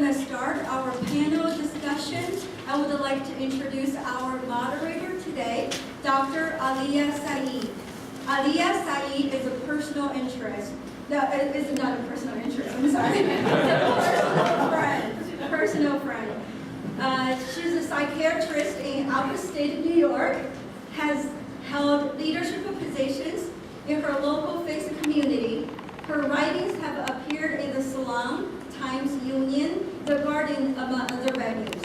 going to start our panel discussion. I would like to introduce our moderator today, Dr. Aliyah Saeed. Aliyah Saeed is a personal interest. No, it is not a personal interest, I'm sorry. It's a personal friend. She's a psychiatrist in upstate New York, has held leadership positions in her local faith community. Her writings have appeared in the Salon, Times Union, The Guardian, among other venues.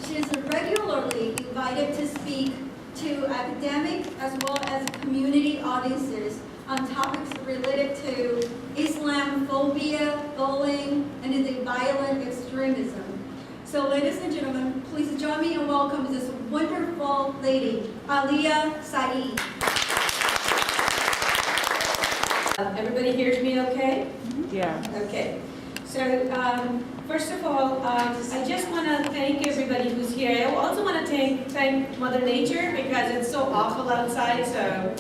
She is regularly invited to speak to academic as well as community audiences on topics related to Islamophobia, bullying, and the violent extremism. So ladies and gentlemen, please join me in welcoming this wonderful lady, Aliyah Saeed. Everybody hears me okay? Yeah. Okay. So first of all, I just want to thank everybody who's here. I also want to thank Mother Nature because it's so awful outside. So,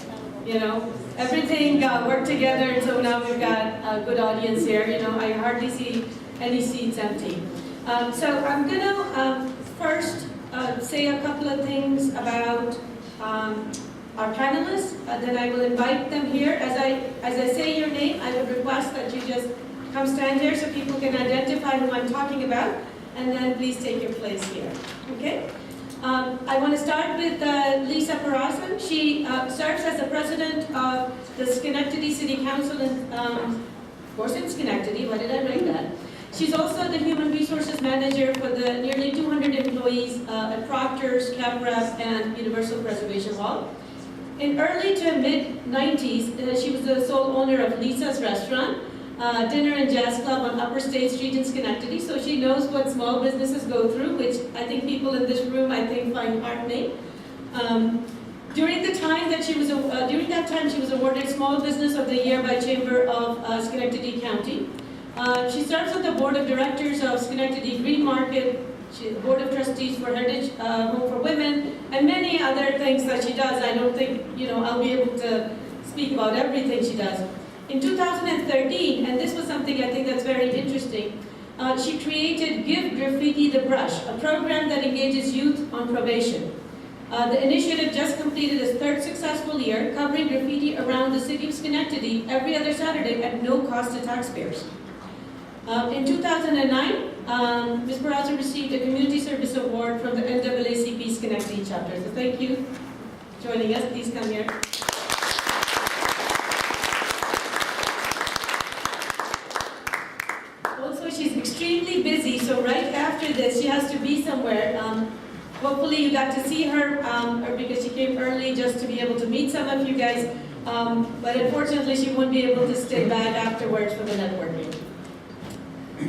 you know, everything worked together, and so now we've got a good audience here. You know, I hardly see any seats empty. So I'm going to first say a couple of things about our panelists. Then I will invite them here. As I say your name, I would request that you just come stand here so people can identify who I'm talking about, and then please take your place here. Okay? I want to start with Lisa Parasan. She serves as the president of the Schenectady City Council, of course in Schenectady. Why did I write that? She's also the Human Resources Manager for the nearly 200 employees at Proctor's, CAPREP, and Universal Preservation Hall. In early to mid-90s, she was the sole owner of Lisa's Restaurant, Dinner and Jazz Club on Upper State Street in Schenectady, so she knows what small businesses go through, which I think people in this room, find heartening. During that time, she was awarded Small Business of the Year by Chamber of Schenectady County. She serves on the board of directors of Schenectady Green Market. She's the board of trustees for Heritage Home for Women, and many other things that she does. I don't think I'll be able to speak about everything she does. In 2013, and this was something I think that's very interesting, she created Give Graffiti the Brush, a program that engages youth on probation. The initiative just completed its third successful year, covering graffiti around the city of Schenectady every other Saturday at no cost to taxpayers. In 2009, Ms. Peraza received a Community Service Award from the NAACP Schenectady chapter. So thank you for joining us. Please come here. Also, she's extremely busy, so right after this, she has to be somewhere. Hopefully you got to see her, or because she came early just to be able to meet some of you guys. But unfortunately, she won't be able to stay back afterwards for the networking.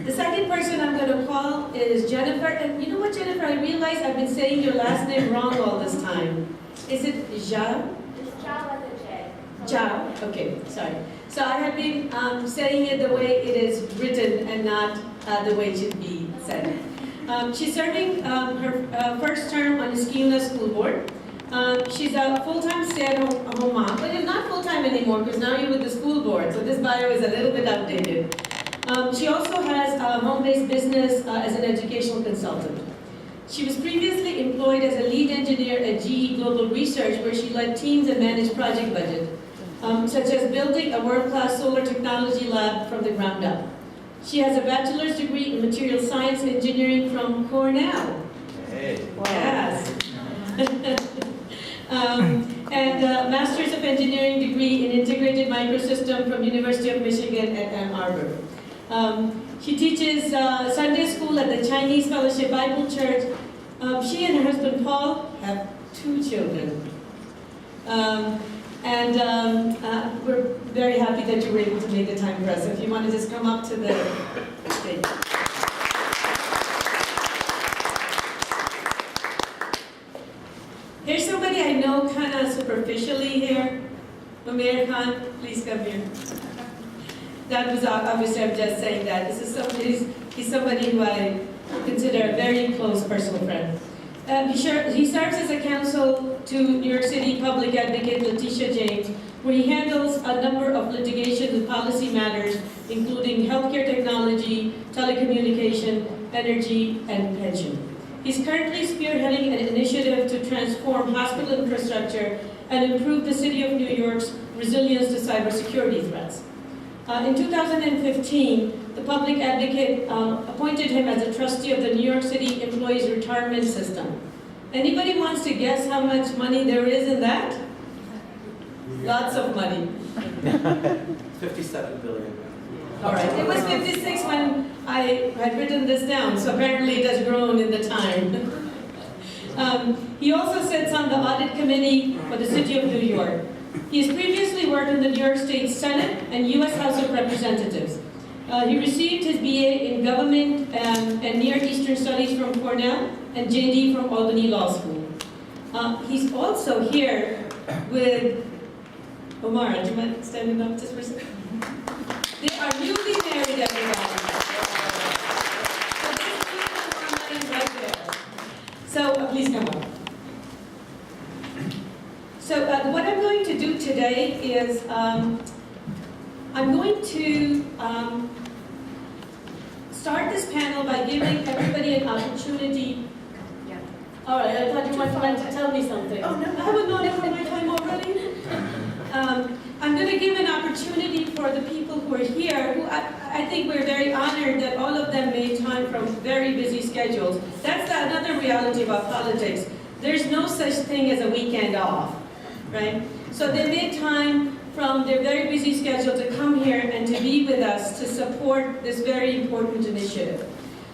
The second person I'm going to call is Jennifer. And you know what, Jennifer? I realize I've been saying your last name wrong all this time. Is it Zhao? It's Zhao with a J. Zhao. Okay, sorry. So I have been saying it the way it is written and not the way it should be said. She's serving her first term on the SCUNA school board. She's a full-time stay-at-home mom, but it's not full-time anymore because now you're with the school board, so this bio is a little bit outdated. She also has a home-based business as an educational consultant. She was previously employed as a lead engineer at GE Global Research, where she led teams and managed project budget, such as building a world-class solar technology lab from the ground up. She has a bachelor's degree in material science engineering from Cornell. Hey. Wow. Yes. And a master's of engineering degree in integrated microsystem from University of Michigan at Ann Arbor. She teaches Sunday school at the Chinese Fellowship Bible Church. She and her husband Paul have 2 children. We're very happy that you were able to make the time for us. So if you want to just come up to the stage. Here's somebody I know kind of superficially here. Umair Khan, please come here. That was obviously, I'm just saying that. This is somebody, he's somebody who I consider a very close personal friend. He serves as a counsel to New York City public advocate Letitia James, where he handles a number of litigation and policy matters, including healthcare technology, telecommunication, energy, and pension. He's currently spearheading an initiative to transform hospital infrastructure and improve the City of New York's resilience to cybersecurity threats. In 2015, the public advocate appointed him as a trustee of the New York City Employees Retirement System. Anybody wants to guess how much money there is in that? Lots of money. 57 billion. All right, it was 56 when I had written this down, so apparently it has grown in the time. He also sits on the audit committee for the City of New York. He has previously worked in the New York State Senate and U.S. House of Representatives. He received his BA in Government and Near Eastern Studies from Cornell and JD from Albany Law School. He's also here with Omar. Do you mind standing up just for a second? They are newly married, everybody. So this is right there. So please come up. So what I'm going to do today is I'm going to start this panel by giving everybody an opportunity. Yeah. All right, I thought you wanted to tell me something. Oh, no. I haven't known it for my time already. I'm going to give an opportunity for the people who are here, who I think we're very honored that all of them made time from very busy schedules. That's another reality about politics. There's no such thing as a weekend off, right? So they made time from their very busy schedule to come here and to be with us to support this very important initiative.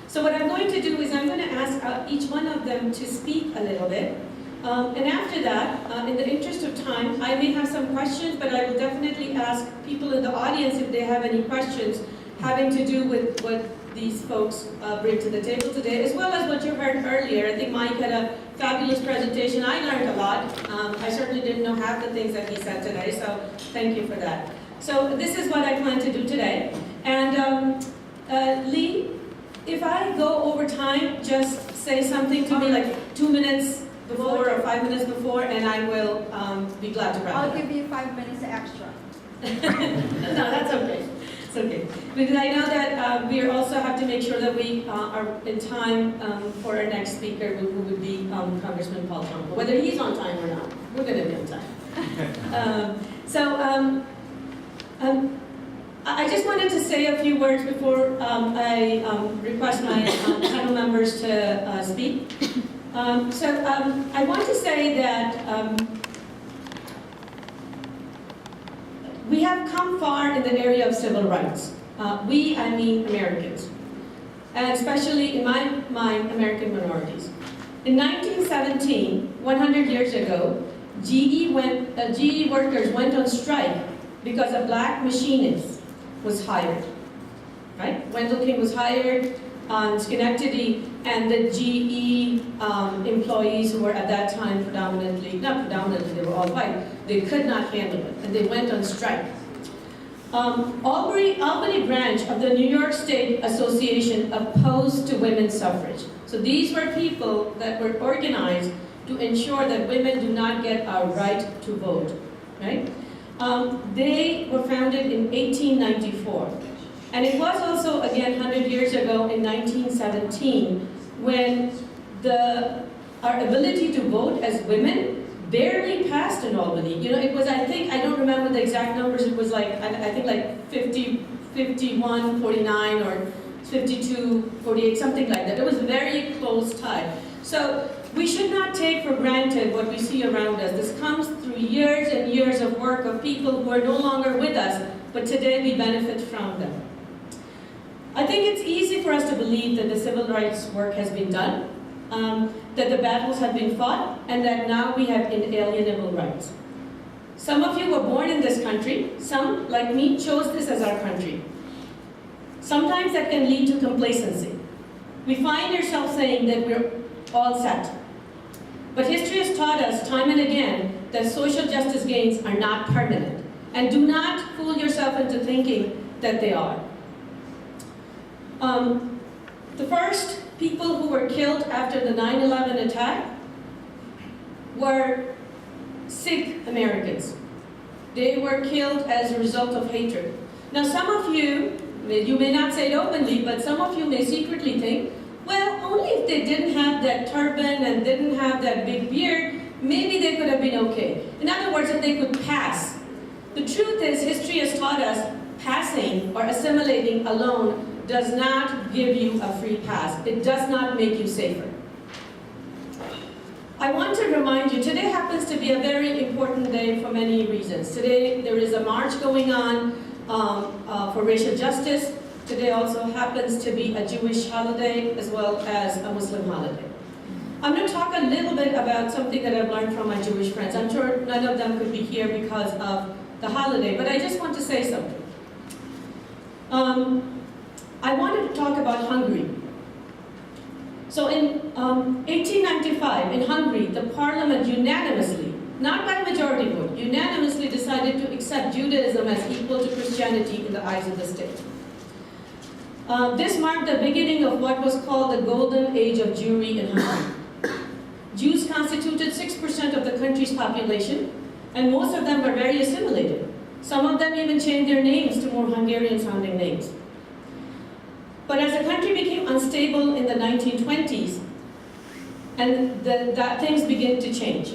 So what I'm going to do is I'm going to ask each one of them to speak a little bit. And after that, in the interest of time, I may have some questions, but I will definitely ask people in the audience if they have any questions having to do with what these folks bring to the table today, as well as what you heard earlier. I think Mike had a fabulous presentation. I learned a lot. I certainly didn't know half the things that he said today, so thank you for that. So this is what I plan to do today. And Lee, if I go over time, just say something to me like 2 minutes before or 5 minutes before, and I will be glad to wrap it I'll up. give you 5 minutes extra. No, that's okay. It's okay. Because I know that we also have to make sure that we are in time for our next speaker, who would be Congressman Paul Trump. Whether he's on time or not, we're going to be on time. I just wanted to say a few words before I request my panel members to speak. I want to say that we have come far in the area of civil rights. I mean Americans, and especially in my mind, American minorities. In 1917, 100 years ago, GE workers went on strike because a black machinist was hired. Right? Wendell King was hired on Schenectady, and the GE employees who were at that time not predominantly, they were all white, they could not handle it, and they went on strike. Albany branch of the New York State Association opposed to women's suffrage. So these were people that were organized to ensure that women do not get a right to vote, right? They were founded in 1894. And it was also, again, 100 years ago in 1917, when our ability to vote as women barely passed in Albany. You know, it was, I don't remember the exact numbers, it was like, I think like 51, 49, or 52, 48, something like that. It was a very close tie. So we should not take for granted what we see around us. This comes through years and years of work of people who are no longer with us, but today we benefit from them. I think it's easy for us to believe that the civil rights work has been done, that the battles have been fought, and that now we have inalienable rights. Some of you were born in this country. Some, like me, chose this as our country. Sometimes that can lead to complacency. We find ourselves saying that we're all set. But history has taught us time and again that social justice gains are not permanent. And do not fool yourself into thinking that they are. The first people who were killed after the 9/11 attack were Sikh Americans. They were killed as a result of hatred. Now some of you may not say it openly, but some of you may secretly think, well, only if they didn't have that turban and didn't have that big beard, maybe they could have been okay. In other words, if they could pass. The truth is, history has taught us passing or assimilating alone does not give you a free pass. It does not make you safer. I want to remind you, today happens to be a very important day for many reasons. Today there is a march going on for racial justice. Today also happens to be a Jewish holiday as well as a Muslim holiday. I'm going to talk a little bit about something that I've learned from my Jewish friends. I'm sure none of them could be here because of the holiday, but I just want to say something. I wanted to talk about Hungary. So in 1895, in Hungary, the parliament unanimously, not by majority vote, unanimously decided to accept Judaism as equal to Christianity in the eyes of the state. This marked the beginning of what was called the golden age of Jewry in Hungary. Jews constituted 6% of the country's population, and most of them were very assimilated. Some of them even changed their names to more Hungarian-sounding names. But as the country became unstable in the 1920s, and that things began to change.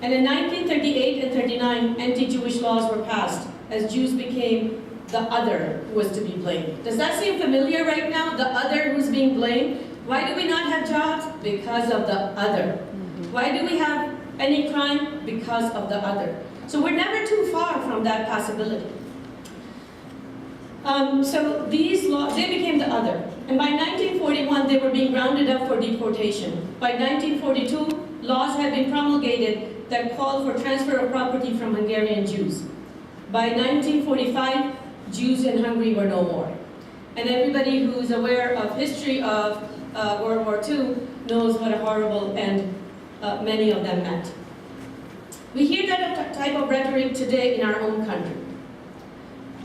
And in 1938 and 39, anti-Jewish laws were passed as Jews became the other who was to be blamed. Does that seem familiar right now? The other who's being blamed? Why do we not have jobs? Because of the other. Why do we have any crime? Because of the other. So we're never too far from that possibility. So these laws, they became the other. And by 1941, they were being rounded up for deportation. By 1942, laws had been promulgated that called for transfer of property from Hungarian Jews. By 1945, Jews in Hungary were no more. And everybody who's aware of history of World War II knows what a horrible end many of them meant. We hear that type of rhetoric today in our own country.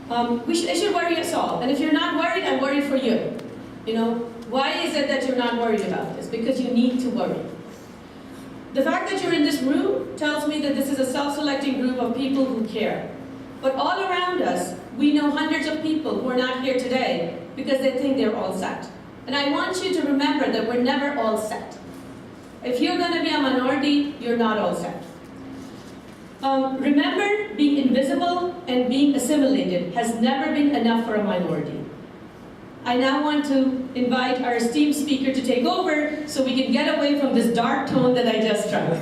It should worry us all. And if you're not worried, I'm worried for you. You know, why is it that you're not worried about this? Because you need to worry. The fact that you're in this room tells me that this is a self-selecting group of people who care. But all around us, we know hundreds of people who are not here today because they think they're all set. And I want you to remember that we're never all set. If you're going to be a minority, you're not all set. Remember, being invisible and being assimilated has never been enough for a minority. I now want to invite our esteemed speaker to take over so we can get away from this dark tone that I just struck.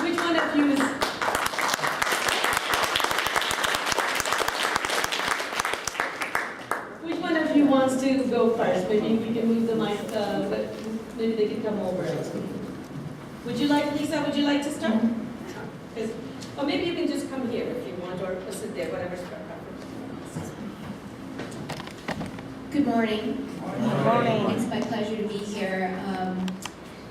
Which one of you is... Which one of you wants to go first? Maybe we can move the mic, but maybe they can come over. Would you like, Lisa, would you like to start? Or maybe you can just come here if you want, or sit there, whatever's preferred. Good morning. Good morning. It's my pleasure to be here.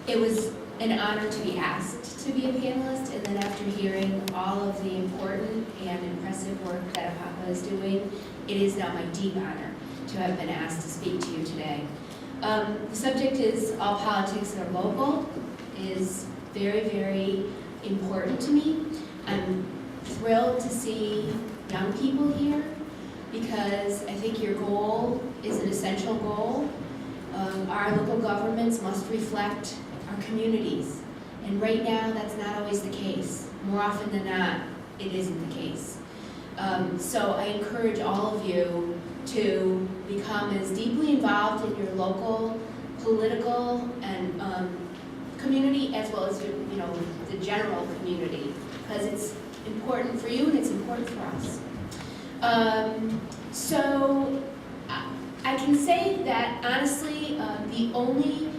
It was an honor to be asked to be a panelist, and then after hearing all of the important and impressive work that APAPA is doing, it is now my deep honor to have been asked to speak to you today. The subject is all politics are local. It is very, very important to me. I'm thrilled to see young people here because I think your goal is an essential goal. Our local governments must reflect our communities. And right now, that's not always the case. More often than not, it isn't the case. So I encourage all of you to become as deeply involved in your local political and community as well as the general community, because it's important for you and it's important for us. So I can say that honestly, the only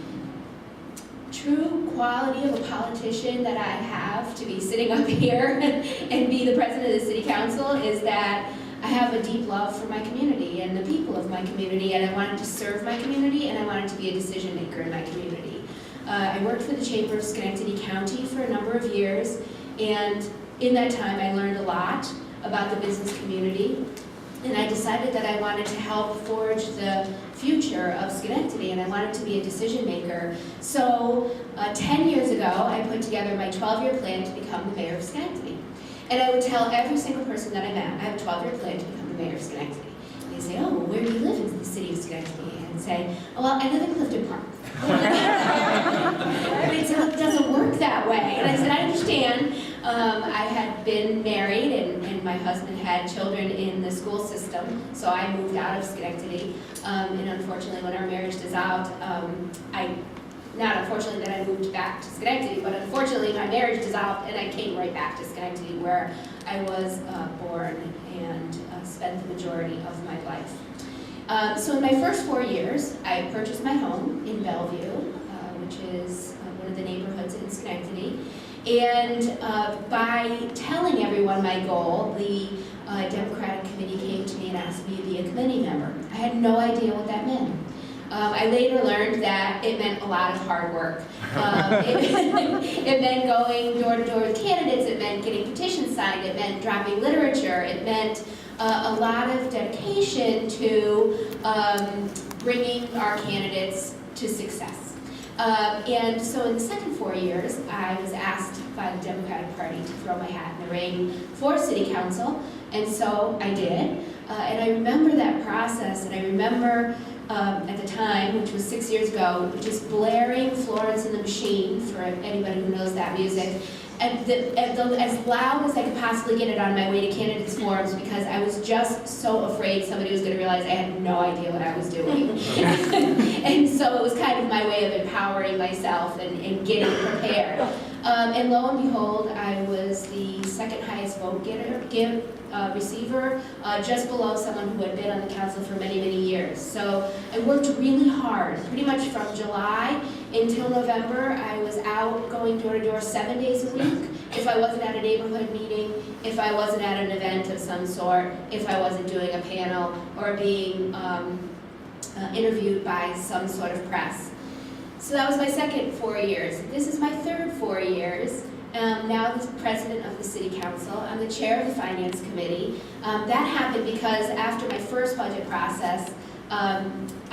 true quality of a politician that I have to be sitting up here and be the president of the city council is that I have a deep love for my community and the people of my community, and I wanted to serve my community, and I wanted to be a decision maker in my community. I worked for the Chamber of Schenectady County for a number of years, and in that time I learned a lot about the business community. And I decided that I wanted to help forge the future of Schenectady, and I wanted to be a decision maker. So 10 years ago, I put together my 12-year plan to become the mayor of Schenectady. And I would tell every single person that I met, I have a 12-year plan to become the mayor of Schenectady. And they say, oh, well, where do you live in the city of Schenectady? And I'd say, oh, well, I live in Clifton Park. But it doesn't work that way. And I said, I understand. I had been married, and my husband had children in the school system, so I moved out of Schenectady. And unfortunately, when our marriage dissolved, not unfortunately that I moved back to Schenectady, but unfortunately my marriage dissolved and I came right back to Schenectady, where I was born and spent the majority of my life. So in my first 4 years, I purchased my home in Bellevue, which is one of the neighborhoods in Schenectady. And by telling everyone my goal, the Democratic Committee came to me and asked me to be a committee member. I had no idea what that meant. I later learned that it meant a lot of hard work. It meant going door to door with candidates, it meant getting petitions signed, it meant dropping literature, it meant a lot of dedication to bringing our candidates to success. And so in the second 4 years, I was asked by the Democratic Party to throw my hat in the ring for City Council, and so I did. And I remember that process, and I remember at the time, which was 6 years ago, just blaring Florence and the Machine, for anybody who knows that music, as loud as I could possibly get it on my way to candidates forums, because I was just so afraid somebody was going to realize I had no idea what I was doing. And so it was kind of my way of empowering myself and getting prepared. And lo and behold, I was the second highest vote receiver, just below someone who had been on the council for many, many years. So I worked really hard, pretty much from July until November. I was out going door to door 7 days a week. If I wasn't at a neighborhood meeting, if I wasn't at an event of some sort, if I wasn't doing a panel or being interviewed by some sort of press. So that was my second 4 years. This is my third 4 years. Now the president of the City Council. I'm the chair of the Finance Committee. That happened because after my first budget process,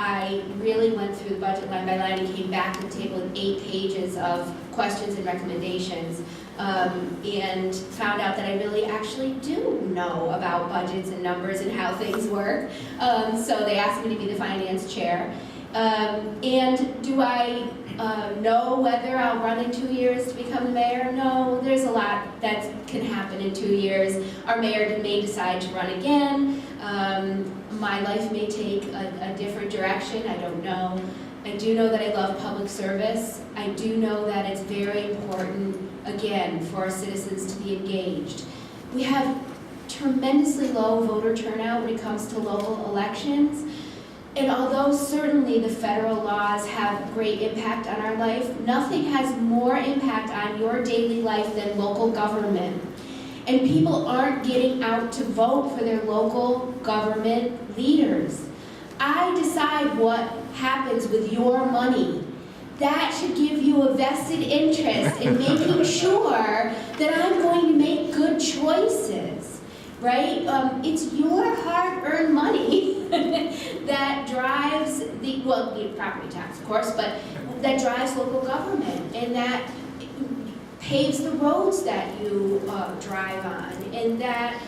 I really went through the budget line by line and came back to the table with 8 pages of questions and recommendations, and found out that I really actually do know about budgets and numbers and how things work. So they asked me to be the finance chair. And do I know whether I'll run in 2 years to become the mayor? No, there's a lot that can happen in 2 years. Our mayor may decide to run again. My life may take a different direction, I don't know. I do know that I love public service. I do know that it's very important, again, for our citizens to be engaged. We have tremendously low voter turnout when it comes to local elections. And although certainly the federal laws have great impact on our life, nothing has more impact on your daily life than local government. And people aren't getting out to vote for their local government leaders. I decide what happens with your money. That should give you a vested interest in making sure that I'm going to make good choices, right? It's your hard-earned money that drives the property tax, of course, but that drives local government, and that paves the roads that you drive on, and that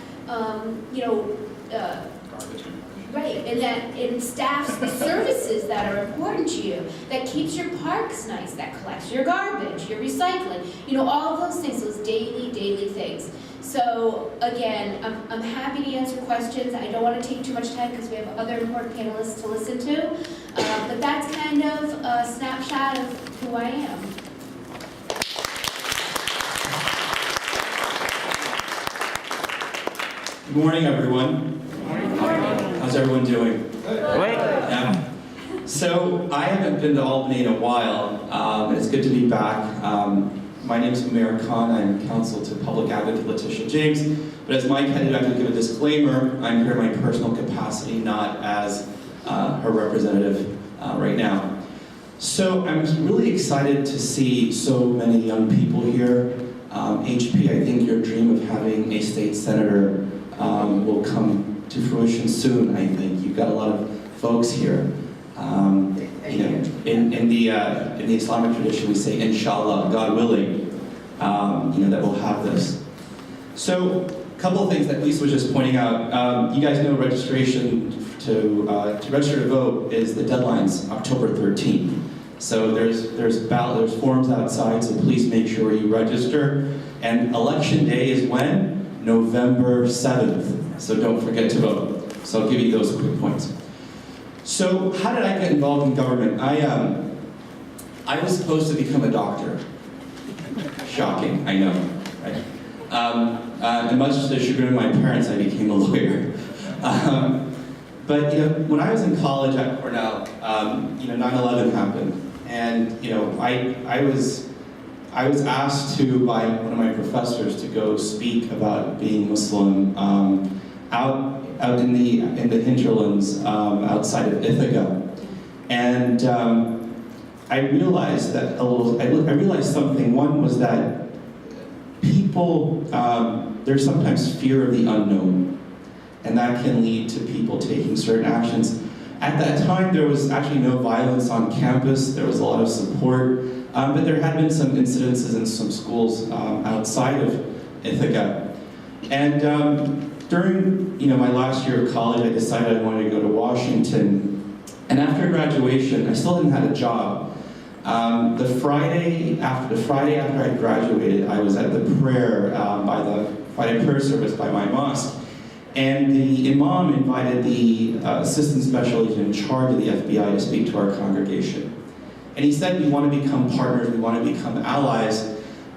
right, and that it staffs the services that are important to you, that keeps your parks nice, that collects your garbage, your recycling, all of those things, those daily things. So again, I'm happy to answer questions. I don't want to take too much time because we have other important panelists to listen to, but that's kind of a snapshot of who I am. Good morning, everyone. Good morning. How's everyone doing? Great. Yeah. So I haven't been to Albany in a while, and it's good to be back. My name is Umair Khan. I'm counsel to Public Advocate Letitia James. But as Mike had to give a disclaimer, I'm here in my personal capacity, not as her representative right now. So I'm really excited to see so many young people here. HP, I think your dream of having a state senator will come to fruition soon, I think. You've got a lot of folks here. In the Islamic tradition, we say, inshallah, God willing, that we'll have this. So, a couple of things that Lisa was just pointing out. You guys know registration to register to vote is the deadline's October 13th. So there's forms outside, so please make sure you register. And election day is when? November 7th. So don't forget to vote. So I'll give you those quick points. So how did I get involved in government? I was supposed to become a doctor. Shocking, I know, right? And much to the chagrin of my parents, I became a lawyer. But when I was in college at Cornell, 9/11 happened, and I was asked to by one of my professors to go speak about being Muslim out in the hinterlands outside of Ithaca, and I realized something. One was that people, there's sometimes fear of the unknown, and that can lead to people taking certain actions. At that time, there was actually no violence on campus. There was a lot of support, but there had been some incidences in some schools outside of Ithaca. And during my last year of college, I decided I wanted to go to Washington. And after graduation, I still hadn't had a job. The Friday after I graduated, I was at the prayer by the Friday prayer service by my mosque, and the imam invited the assistant special agent in charge of the FBI to speak to our congregation. And he said, we want to become partners, we want to become allies.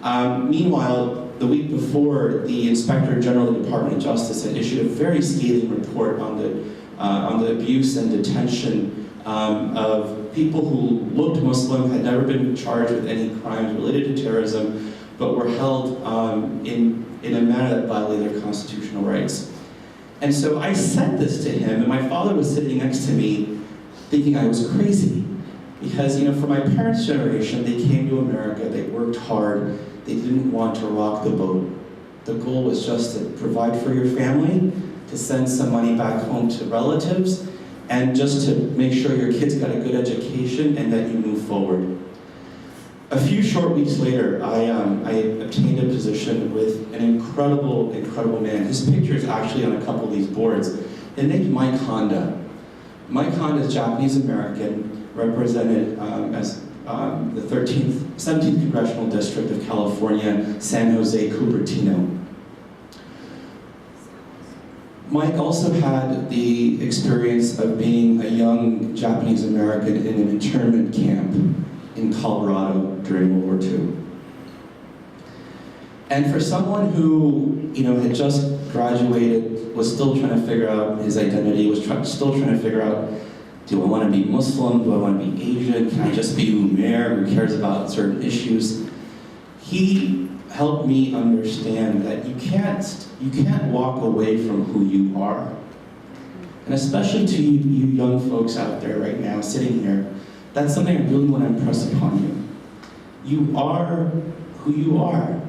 Meanwhile, the week before, the Inspector General of the Department of Justice had issued a very scathing report on the abuse and detention of people who looked Muslim, had never been charged with any crimes related to terrorism, but were held in a manner that violated their constitutional rights. And so I said this to him, and my father was sitting next to me thinking I was crazy. Because, for my parents' generation, they came to America, they worked hard, they didn't want to rock the boat. The goal was just to provide for your family, to send some money back home to relatives, and just to make sure your kids got a good education and that you move forward. A few short weeks later, I obtained a position with an incredible, incredible man. His picture is actually on a couple of these boards. His name's Mike Honda. Mike Honda is Japanese-American, represented as the 17th Congressional District of California, San Jose, Cupertino. Mike also had the experience of being a young Japanese American in an internment camp in Colorado during World War II. And for someone who, had just graduated, was still trying to figure out his identity, was still trying to figure out, do I want to be Muslim? Do I want to be Asian? Can I just be Umair who cares about certain issues? He helped me understand that you can't walk away from who you are. And especially to you young folks out there right now, sitting here, that's something I really want to impress upon you. You are who you are.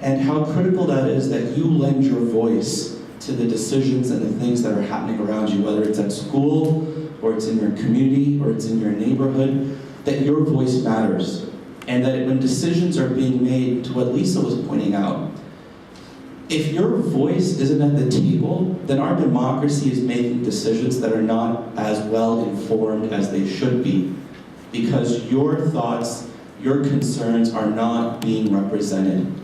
And how critical that is that you lend your voice to the decisions and the things that are happening around you, whether it's at school, or it's in your community, or it's in your neighborhood, that your voice matters. And that when decisions are being made, to what Lisa was pointing out, if your voice isn't at the table, then our democracy is making decisions that are not as well informed as they should be, because your thoughts, your concerns are not being represented.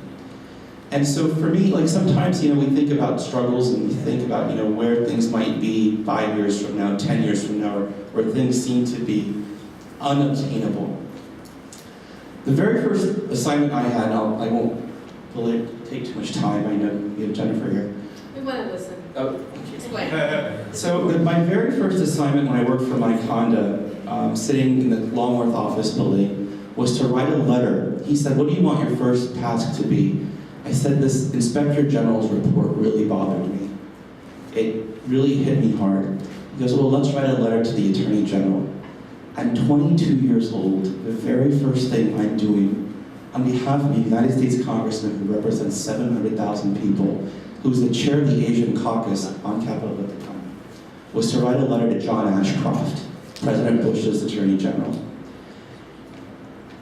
And so for me, sometimes, we think about struggles and we think about, where things might be 5 years from now, 10 years from now, where things seem to be unobtainable. The very first assignment I had, and I won't take too much time, I know we have Jennifer here. We want to listen. Oh, Explain. So my very first assignment when I worked for Mike Honda, sitting in the Longworth office building, was to write a letter. He said, what do you want your first task to be? I said, this Inspector General's report really bothered me. It really hit me hard. He goes, well, let's write a letter to the Attorney General. I'm 22 years old. The very first thing I'm doing on behalf of a United States Congressman who represents 700,000 people who was the chair of the Asian caucus on Capitol Hill at the time, was to write a letter to John Ashcroft, President Bush's Attorney General.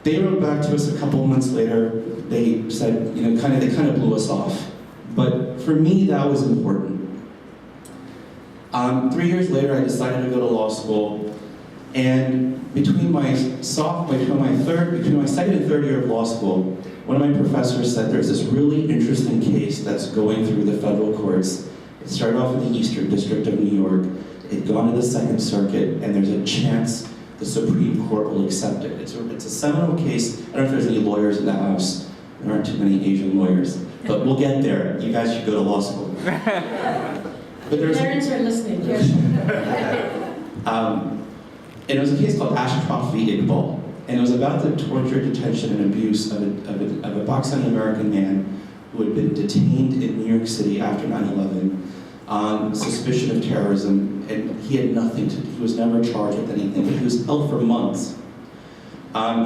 They wrote back to us a couple of months later. They said, they kind of blew us off. But for me, that was important. 3 years later, I decided to go to law school, and between my second and third year of law school, one of my professors said there's this really interesting case that's going through the federal courts. It started off in the Eastern District of New York. It gone to the Second Circuit, and there's a chance the Supreme Court will accept it. It's a seminal case. I don't know if there's any lawyers in the House. There aren't too many Asian lawyers, but we'll get there. You guys should go to law school. But Parents are listening. And it was a case called Ashcroft v. Iqbal, and it was about the torture, detention, and abuse of a Pakistani-American man who had been detained in New York City after 9/11 on suspicion of terrorism, and he had nothing to do. He was never charged with anything, but he was held for months.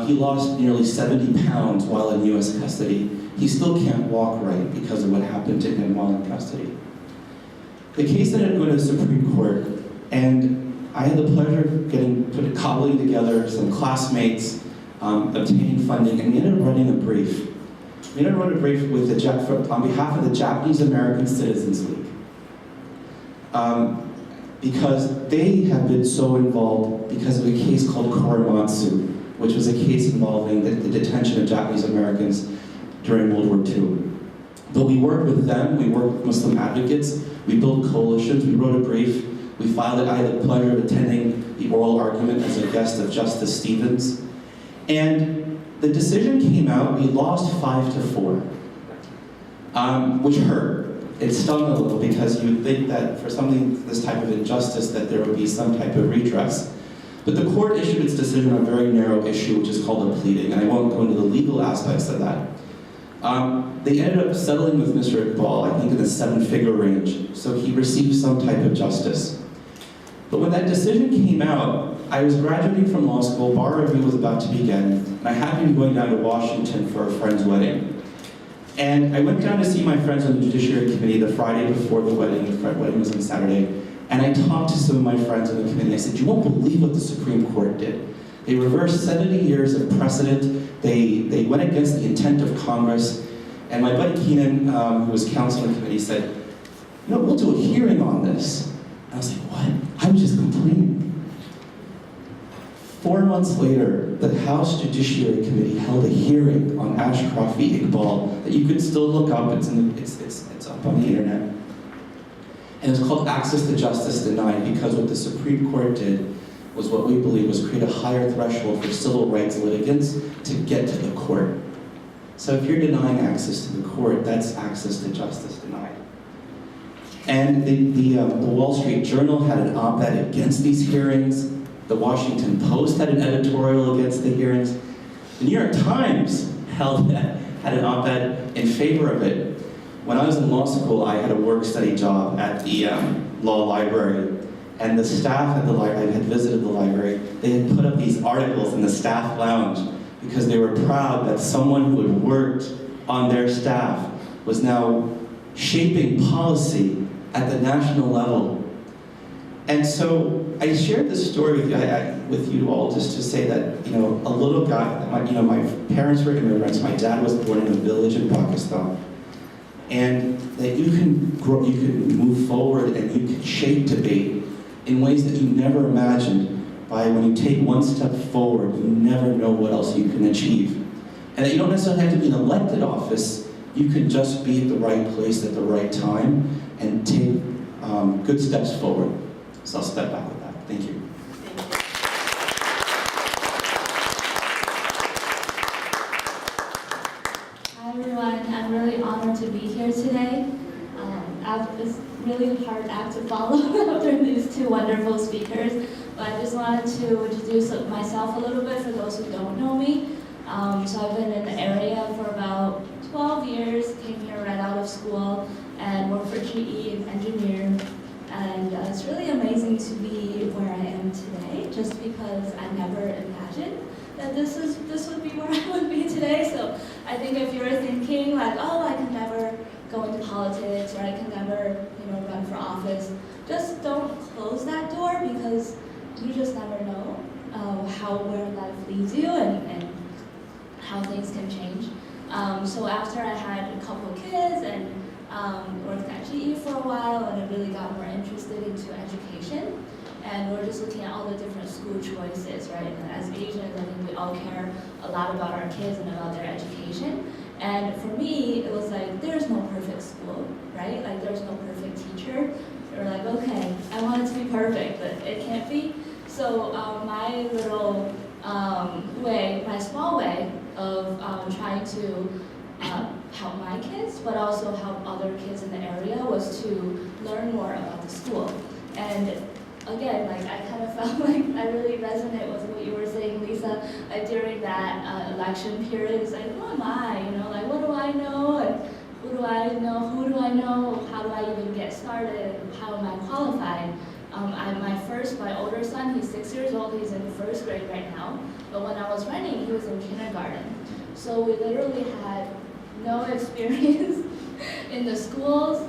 He lost nearly 70 pounds while in U.S. custody. He still can't walk right because of what happened to him while in custody. The case ended up going to the Supreme Court, and I had the pleasure of cobbling together some classmates, obtaining funding, and we ended up writing a brief. We ended up writing a brief on behalf of the Japanese American Citizens League. Because they have been so involved because of a case called Korematsu, which was a case involving the detention of Japanese Americans during World War II. But we worked with them, we worked with Muslim advocates, we built coalitions, we wrote a brief, we filed it. I had the pleasure of attending the oral argument as a guest of Justice Stevens. And the decision came out, we lost 5-4, which hurt. It stung a little because you would think that for this type of injustice that there would be some type of redress. But the court issued its decision on a very narrow issue, which is called a pleading, and I won't go into the legal aspects of that. They ended up settling with Mr. Iqbal, I think in the 7-figure range, so he received some type of justice. But when that decision came out, I was graduating from law school, bar review was about to begin, and I happened to be going down to Washington for a friend's wedding. And I went down to see my friends on the Judiciary Committee the Friday before the wedding. The wedding was on Saturday. And I talked to some of my friends on the committee. I said, you won't believe what the Supreme Court did. They reversed 70 years of precedent. They went against the intent of Congress. And my buddy Keenan, who was counsel on the committee, said, we'll do a hearing on this. And I was like, what? I was just complaining. 4 months later, the House Judiciary Committee held a hearing on Ashcroft v. Iqbal that you could still look up. It's up on the internet. And it's called Access to Justice Denied, because what the Supreme Court did was what we believe was create a higher threshold for civil rights litigants to get to the court. So if you're denying access to the court, that's access to justice denied. And the Wall Street Journal had an op-ed against these hearings. The Washington Post had an editorial against the hearings. The New York Times had an op-ed in favor of it. When I was in law school, I had a work-study job at the law library, and the staff at the library, I had visited the library, they had put up these articles in the staff lounge because they were proud that someone who had worked on their staff was now shaping policy at the national level. And so I shared this story with you all just to say that, a little guy, my parents were immigrants. My dad was born in a village in Pakistan. And that you can grow, you can move forward and you can shape debate in ways that you never imagined. By when you take one step forward, you never know what else you can achieve. And that you don't necessarily have to be in elected office, you can just be at the right place at the right time and take good steps forward. So I'll step back with that. Thank you. Hi everyone, I'm really honored to be here today. It's really hard act to follow after these two wonderful speakers, but I just wanted to introduce myself a little bit for those who don't know me. So I've been in the area for about 12 years, came here right out of school, and worked for GE, an engineer. And it's really amazing to be where I am today, just because I never imagined that this would be where I would be today. So I think if you're thinking like, oh, I can never go into politics or I can never, run for office. Just don't close that door because you just never know where life leads you and how things can change. So after I had a couple of kids and worked at GE for a while, and I really got more interested into education. And we're just looking at all the different school choices, right? And as Asians, I think we all care a lot about our kids and about their education. And for me, it was like, there's no perfect school, right? Like, there's no perfect teacher. We're like, okay, I want it to be perfect, but it can't be. So my little my small way of trying to help my kids, but also help other kids in the area was to learn more about the school. And again, like I kind of felt like I really resonate with what you were saying, Lisa, like during that election period. It's like, who am I? Like what do I know? And who do I know? Who do I know? How do I even get started? How am I qualified? My older son, he's 6 years old, he's in 1st grade right now. But when I was running, he was in kindergarten. So we literally had no experience in the schools.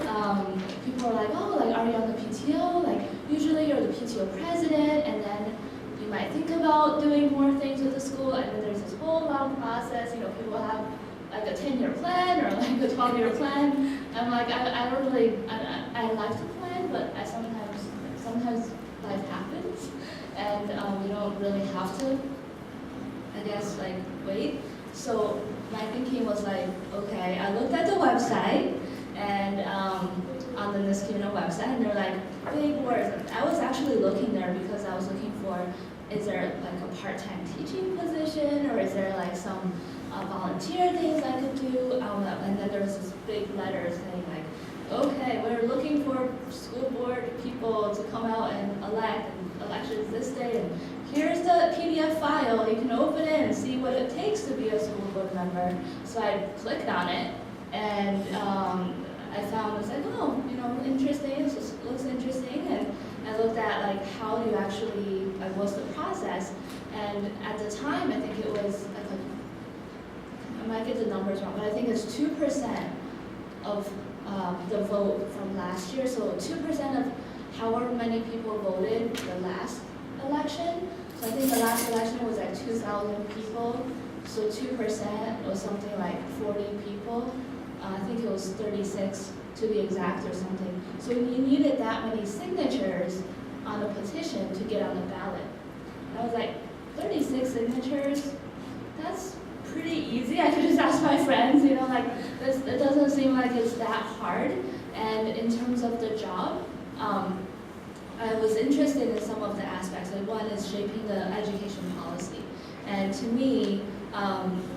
People were like, oh, like, are you on the PTO? Like, usually you're the PTO president, and then you might think about doing more things with the school, and then there's this whole long process. People have like a 10-year plan or like a 12-year plan. I'm like, I don't really, I like to plan, but sometimes life happens, and we don't really have to, I guess, like, wait. So my thinking was like, okay, I looked at the website, and on the Niskayuna website, and they're like big words. I was actually looking there because I was looking for, is there like a part-time teaching position, or is there like some volunteer things I could do? And then there was this big letter saying like, okay, we're looking for school board people to come out and elect, and elections this day, and here's the PDF file, you can open it and see what it takes to be a school board member. So I clicked on it, and I found, it's like, oh, interesting, it looks interesting, and I looked at like, how do you actually, like, what's the process? And at the time, I think it was, I might get the numbers wrong, but I think it's 2% of the vote from last year. So 2% of however many people voted the last election. So I think the last election was like 2,000 people. So 2% was something like 40 people. I think it was 36 to be exact or something. So you needed that many signatures on a petition to get on the ballot. And I was like, 36 signatures? That's pretty easy. I could just ask my friends, like this. It doesn't seem like it's that hard. And in terms of the job, I was interested in some of the aspects. Like one is shaping the education policy, and to me,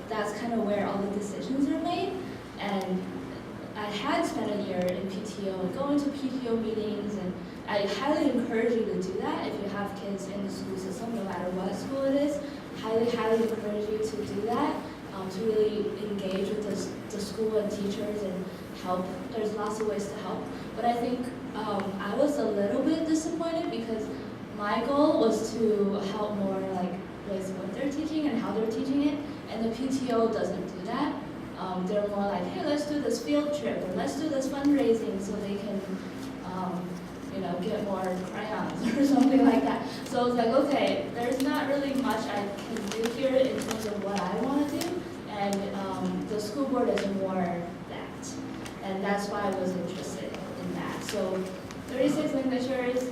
that's kind of where all the decisions are made. And I had spent a year in PTO and going to PTO meetings, and I highly encourage you to do that if you have kids in the school system, no matter what school it is. Highly encourage you to do that, to really engage with the school and teachers and help. There's lots of ways to help. But I think I was a little bit disappointed because my goal was to help more like with what they're teaching and how they're teaching it, and the PTO doesn't do that. They're more like, hey, let's do this field trip, or let's do this fundraising so they can get more crayons or something like that. So I was like, okay, there's not really much I can do here in terms of what I want to do, and the school board is more that, and that's why I was interested in that. So 36 signatures,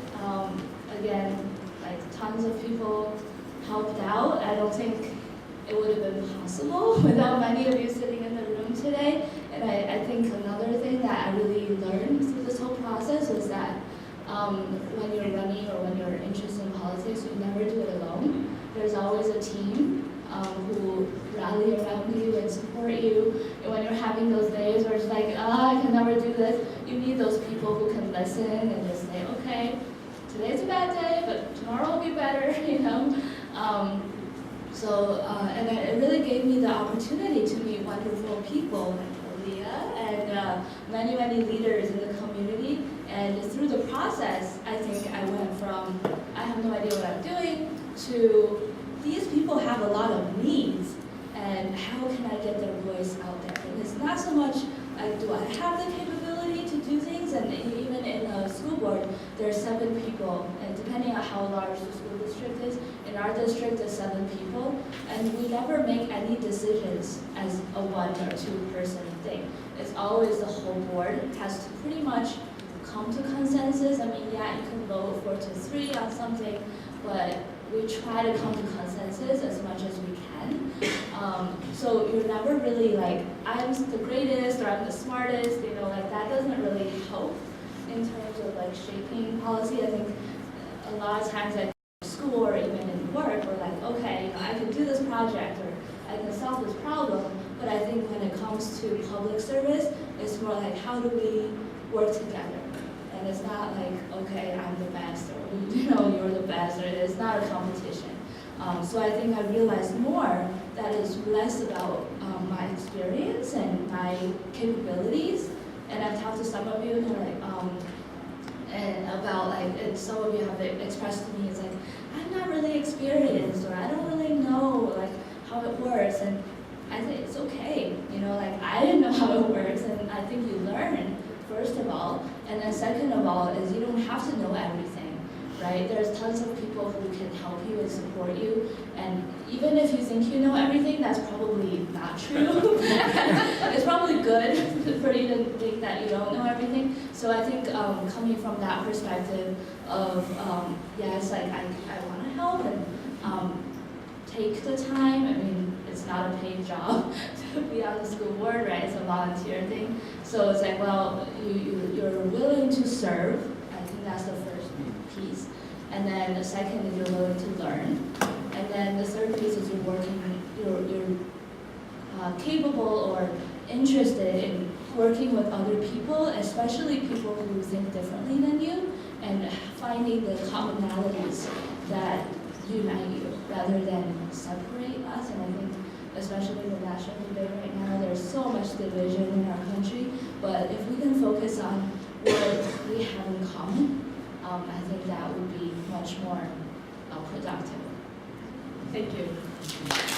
again, like tons of people helped out. I don't think it would have been possible without many of you sitting in the room today. And I think another thing that I really learned through this whole process was that when you're running or when you're interested in politics, you never do it alone. There's always a team who rally around you and support you. And when you're having those days where it's like, I can never do this, you need those people who can listen and just say, okay, today's a bad day, but tomorrow will be better, And it really gave me the opportunity to meet wonderful people like Leah and many leaders in the community. And through the process, I think I went from, I have no idea what I'm doing, to these people have a lot of needs, and how can I get their voice out there? And it's not so much like, do I have the capability to do things? And even in a school board, there are 7 people, and depending on how large the school district is, in our district, there's 7 people, and we never make any decisions as a 1 or 2 person thing. It's always the whole board has to pretty much come to consensus. I mean, yeah, you can vote 4-3 on something, but we try to come to consensus as much as we can. So you're never really like, I'm the greatest or I'm the smartest, you know, like that doesn't really help in terms of like shaping policy. I think a lot of times at school or even in work, we're like, okay, you know, I can do this project or I can solve this problem. But I think when it comes to public service, it's more like, how do we work together? And it's not like, okay, I'm the best, or you know, you're the best, or it's not a competition. So I think I realized more that it's less about my experience and my capabilities. And I've talked to some of you, and and about like, and some of you have expressed to me, it's like, I'm not really experienced, or I don't really know like how it works. And I think it's okay, you know, like I didn't know how it works, and I think you learn. First of all, and then second of all is you don't have to know everything, right? There's tons of people who can help you and support you, and even if you think you know everything, that's probably not true. It's probably good for you to think that you don't know everything. So I think coming from that perspective of, yes, like I want to help and take the time. I mean, it's not a paid job to be on the school board, right? It's a volunteer thing. So it's like, well, you're willing to serve. I think that's the first piece. And then the second is you're willing to learn. And then the third piece is you're capable or interested in working with other people, especially people who think differently than you, and finding the commonalities that unite you rather than separate us. And I think especially in the national debate right now, there's so much division in our country, but if we can focus on what we have in common, I think that would be much more productive. Thank you.